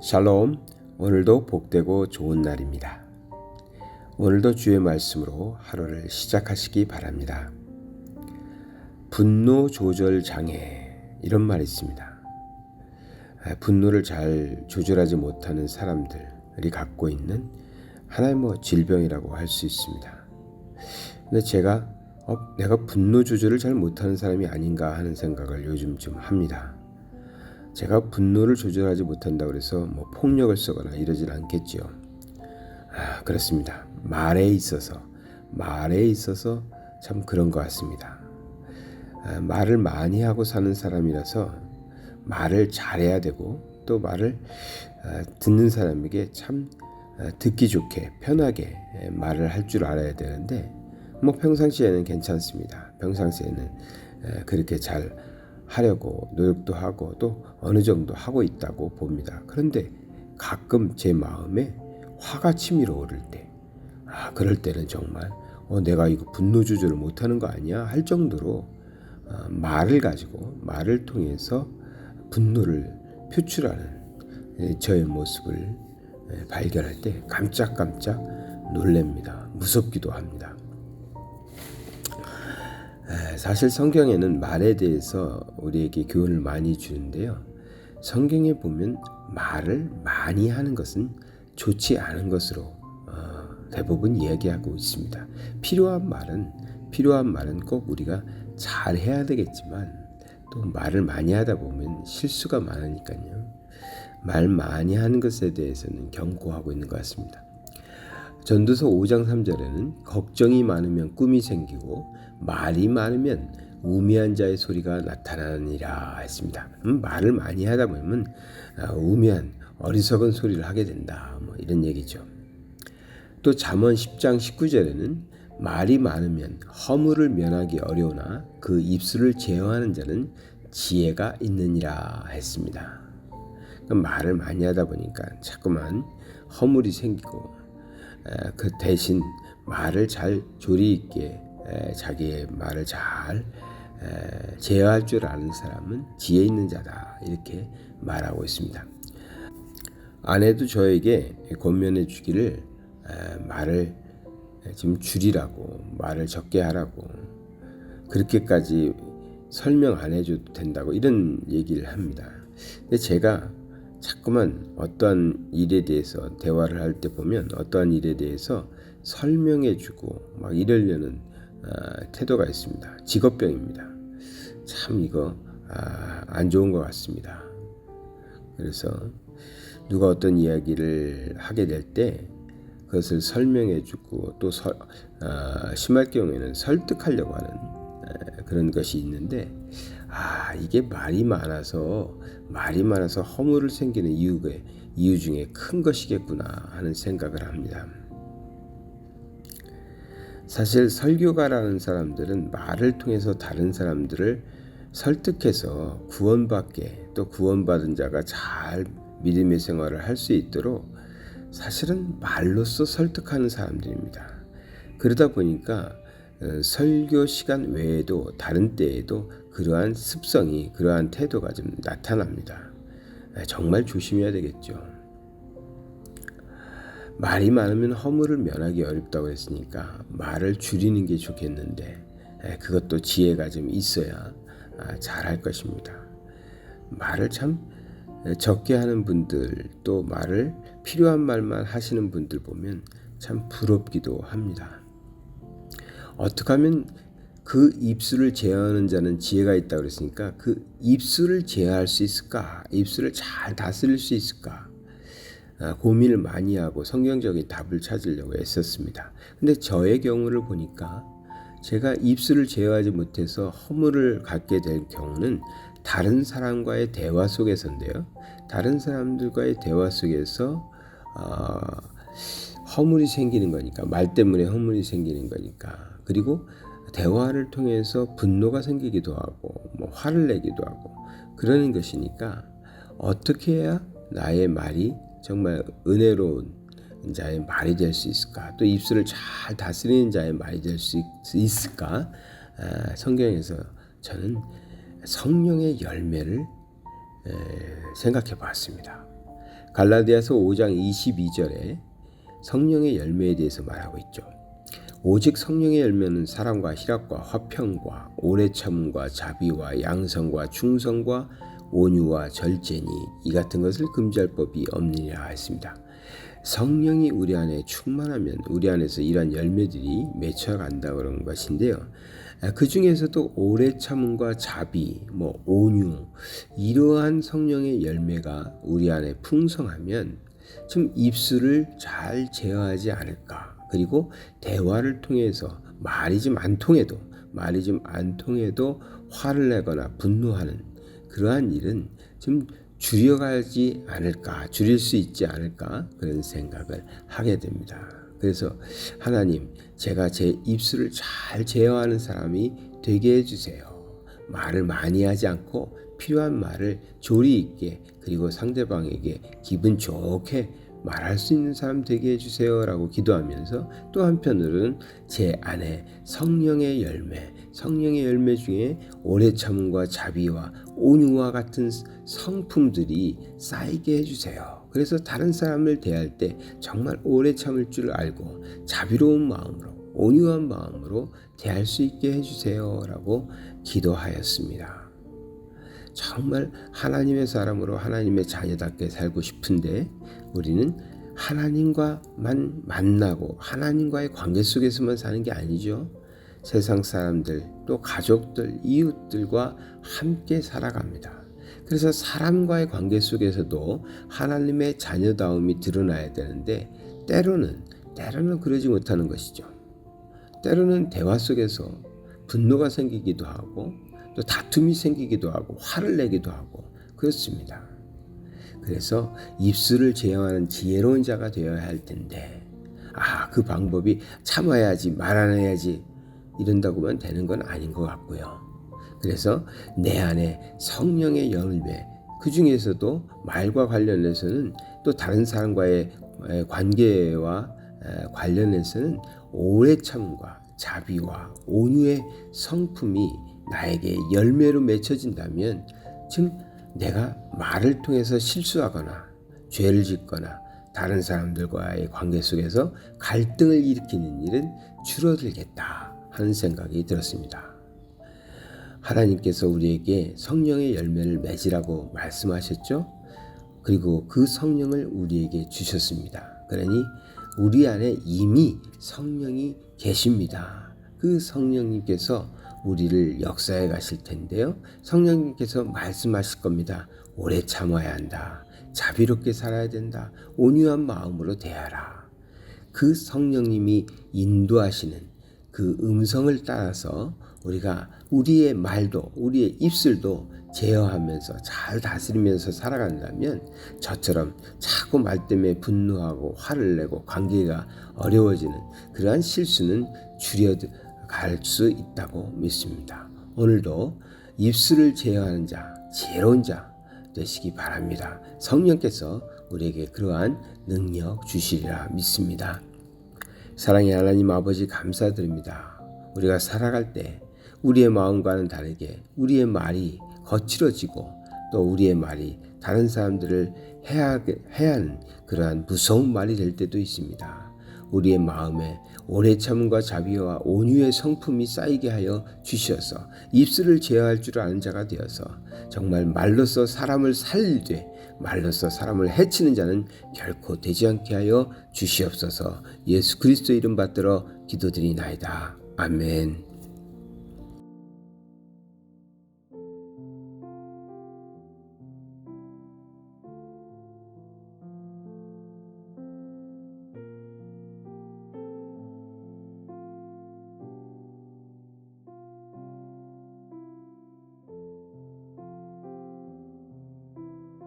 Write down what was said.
샬롬, 오늘도 복되고 좋은 날입니다. 오늘도 주의 말씀으로 하루를 시작하시기 바랍니다. 분노 조절 장애, 이런 말이 있습니다. 분노를 잘 조절하지 못하는 사람들이 갖고 있는 하나의 질병이라고 할 수 있습니다. 근데 제가 내가 분노 조절을 잘 못하는 사람이 아닌가 하는 생각을 요즘 좀 합니다. 제가 분노를 조절하지 못한다고 해서 폭력을 쓰거나 이러진 않겠죠. 그렇습니다. 말에 있어서 참 그런 것 같습니다. 말을 많이 하고 사는 사람이라서 말을 잘해야 되고, 또 말을 듣는 사람에게 참 듣기 좋게 편하게 말을 할 줄 알아야 되는데, 평상시에는 괜찮습니다. 평상시에는 그렇게 잘 하려고 노력도 하고 또 어느 정도 하고 있다고 봅니다. 그런데 가끔 제 마음에 화가 치밀어 오를 때, 그럴 때는 정말 내가 이거 분노 조절을 못하는 거 아니야 할 정도로 말을 통해서 분노를 표출하는 저의 모습을 발견할 때 깜짝깜짝 놀랍니다. 무섭기도 합니다. 사실 성경에는 말에 대해서 우리에게 교훈을 많이 주는데요. 성경에 보면 말을 많이 하는 것은 좋지 않은 것으로 대부분 이야기하고 있습니다. 필요한 말은 꼭 우리가 잘 해야 되겠지만, 또 말을 많이 하다 보면 실수가 많으니까요. 말 많이 하는 것에 대해서는 경고하고 있는 것 같습니다. 전도서 5장 3절에는 걱정이 많으면 꿈이 생기고 말이 많으면 우매한 자의 소리가 나타나느니라 했습니다. 말을 많이 하다 보면 우매한 어리석은 소리를 하게 된다, 이런 얘기죠. 또 잠언 10장 19절에는 말이 많으면 허물을 면하기 어려우나 그 입술을 제어하는 자는 지혜가 있느니라 했습니다. 말을 많이 하다 보니까 자꾸만 허물이 생기고, 그 대신 말을 잘 조리 있게 자기의 말을 잘 제어할 줄 아는 사람은 지혜 있는 자다, 이렇게 말하고 있습니다. 아내도 저에게 권면해 주기를 말을 좀 줄이라고, 말을 적게 하라고, 그렇게까지 설명 안 해줘도 된다고 이런 얘기를 합니다. 근데 제가 자꾸만 어떠한 일에 대해서 대화를 할 때 보면 어떠한 일에 대해서 설명해주고 이러려는 태도가 있습니다. 직업병입니다. 참 이거 안 좋은 것 같습니다. 그래서 누가 어떤 이야기를 하게 될 때 그것을 설명해주고, 또 심할 경우에는 설득하려고 하는 그런 것이 있는데, 이게 말이 많아서 허물을 생기는 이유 중에 큰 것이겠구나 하는 생각을 합니다. 사실 설교가라는 사람들은 말을 통해서 다른 사람들을 설득해서 구원받게, 또 구원받은 자가 잘 믿음의 생활을 할 수 있도록 사실은 말로써 설득하는 사람들입니다. 그러다 보니까 설교 시간 외에도 다른 때에도 그러한 습성이, 그러한 태도가 좀 나타납니다. 정말 조심해야 되겠죠. 말이 많으면 허물을 면하기 어렵다고 했으니까 말을 줄이는 게 좋겠는데, 그것도 지혜가 좀 있어야 잘할 것입니다. 말을 참 적게 하는 분들, 또 말을 필요한 말만 하시는 분들 보면 참 부럽기도 합니다. 어떻게 하면 그 입술을 제어하는 자는 지혜가 있다고 그랬으니까 그 입술을 제어할 수 있을까? 입술을 잘 다스릴 수 있을까? 고민을 많이 하고 성경적인 답을 찾으려고 애썼습니다. 근데 저의 경우를 보니까 제가 입술을 제어하지 못해서 허물을 갖게 될 경우는 다른 사람과의 대화 속에서인데요. 다른 사람들과의 대화 속에서 허물이 생기는 거니까, 말 때문에 허물이 생기는 거니까, 그리고 대화를 통해서 분노가 생기기도 하고 화를 내기도 하고 그러는 것이니까, 어떻게 해야 나의 말이 정말 은혜로운 자의 말이 될 수 있을까? 또 입술을 잘 다스리는 자의 말이 될 수 있을까? 성경에서 저는 성령의 열매를 생각해 봤습니다. 갈라디아서 5장 22절에 성령의 열매에 대해서 말하고 있죠. 오직 성령의 열매는 사랑과 희락과 화평과 오래 참음과 자비와 양성과 충성과 온유와 절제니 이 같은 것을 금지할 법이 없느니라 했습니다. 성령이 우리 안에 충만하면 우리 안에서 이러한 열매들이 맺혀간다 그런 것인데요. 그 중에서도 오래 참음과 자비, 온유 이러한 성령의 열매가 우리 안에 풍성하면 좀 입술을 잘 제어하지 않을까. 그리고 대화를 통해서 말이 좀 안 통해도 화를 내거나 분노하는 그러한 일은 좀 줄여가지 않을까, 줄일 수 있지 않을까 그런 생각을 하게 됩니다. 그래서 하나님, 제가 제 입술을 잘 제어하는 사람이 되게 해주세요. 말을 많이 하지 않고 필요한 말을 조리 있게 그리고 상대방에게 기분 좋게 말할 수 있는 사람 되게 해주세요 라고 기도하면서 또 한편으로는 제 안에 성령의 열매 중에 오래 참음과 자비와 온유와 같은 성품들이 쌓이게 해주세요. 그래서 다른 사람을 대할 때 정말 오래 참을 줄 알고 자비로운 마음으로 온유한 마음으로 대할 수 있게 해주세요 라고 기도하였습니다. 정말 하나님의 사람으로 하나님의 자녀답게 살고 싶은데 우리는 하나님과만 만나고 하나님과의 관계 속에서만 사는 게 아니죠. 세상 사람들 또 가족들 이웃들과 함께 살아갑니다. 그래서 사람과의 관계 속에서도 하나님의 자녀다움이 드러나야 되는데 때로는 그러지 못하는 것이죠. 때로는 대화 속에서 분노가 생기기도 하고 또 다툼이 생기기도 하고 화를 내기도 하고 그렇습니다. 그래서 입술을 제어하는 지혜로운 자가 되어야 할 텐데 그 방법이 참아야지 말 안 해야지 이런다고만 되는 건 아닌 것 같고요. 그래서 내 안에 성령의 열매 그 중에서도 말과 관련해서는 또 다른 사람과의 관계와 관련해서는 오래 참음과 자비와 온유의 성품이 나에게 열매로 맺혀진다면 즉 내가 말을 통해서 실수하거나 죄를 짓거나 다른 사람들과의 관계 속에서 갈등을 일으키는 일은 줄어들겠다 하는 생각이 들었습니다. 하나님께서 우리에게 성령의 열매를 맺으라고 말씀하셨죠. 그리고 그 성령을 우리에게 주셨습니다. 그러니 우리 안에 이미 성령이 계십니다. 그 성령님께서 우리를 역사해 가실 텐데요. 성령님께서 말씀하실 겁니다. 오래 참아야 한다. 자비롭게 살아야 된다. 온유한 마음으로 대하라. 그 성령님이 인도하시는 그 음성을 따라서 우리가 우리의 말도 우리의 입술도 제어하면서 잘 다스리면서 살아간다면 저처럼 자꾸 말 때문에 분노하고 화를 내고 관계가 어려워지는 그러한 실수는 줄여갈 수 있다고 믿습니다. 오늘도 입술을 제어하는 자, 지혜로운 자 되시기 바랍니다. 성령께서 우리에게 그러한 능력 주시리라 믿습니다. 사랑의 하나님 아버지 감사드립니다. 우리가 살아갈 때 우리의 마음과는 다르게 우리의 말이 거칠어지고 또 우리의 말이 다른 사람들을 해하는 그러한 무서운 말이 될 때도 있습니다. 우리의 마음에 오래 참음과 자비와 온유의 성품이 쌓이게 하여 주셔서 입술을 제어할 줄 아는 자가 되어서 정말 말로써 사람을 살리되 말로써 사람을 해치는 자는 결코 되지 않게 하여 주시옵소서. 예수 그리스도 이름 받들어 기도드리나이다. 아멘.